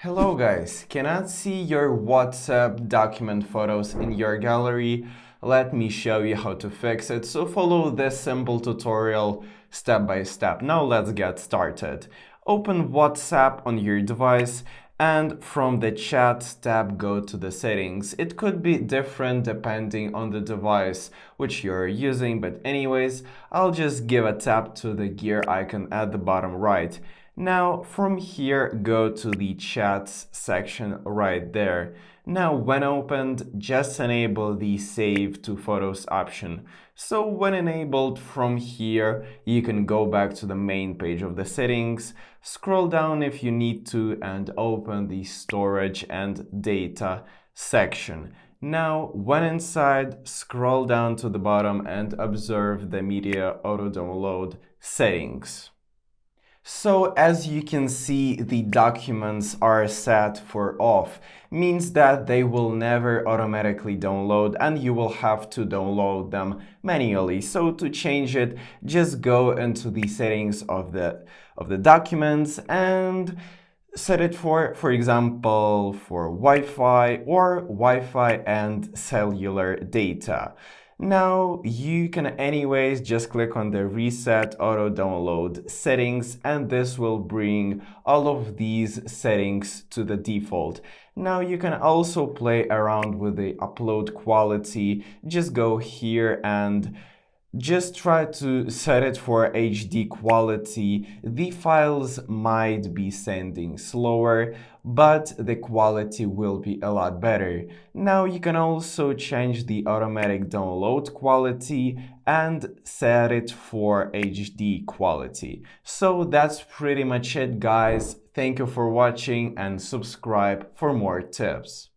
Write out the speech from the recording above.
Hello guys, cannot see your WhatsApp document photos in your gallery? Let me show you how to fix it, so follow this simple tutorial step by step. Now let's get started. Open WhatsApp on your device and from the chat tab go to the settings. It could be different depending on the device which you're using, but anyways, I'll just give a tap to the gear icon at the bottom right. Now from here go to the chats section right there. Now when opened, just enable the save to photos option. So when enabled from here, you can go back to the main page of the settings, scroll down if you need to, and open the storage and data section. Now, when inside, scroll down to the bottom and observe the media auto download settings. So as you can see, the documents are set for off, means that they will never automatically download and you will have to download them manually. So to change it, just go into the settings of the documents and set it for example, for Wi-Fi or Wi-Fi and cellular data. Now you can anyways just click on the reset auto download settings and this will bring all of these settings to the default. Now you can also play around with the upload quality. Just go here and just try to set it for HD quality. The files might be sending slower, but the quality will be a lot better. Now you can also change the automatic download quality and set it for HD quality. So that's pretty much it, guys. Thank you for watching and subscribe for more tips.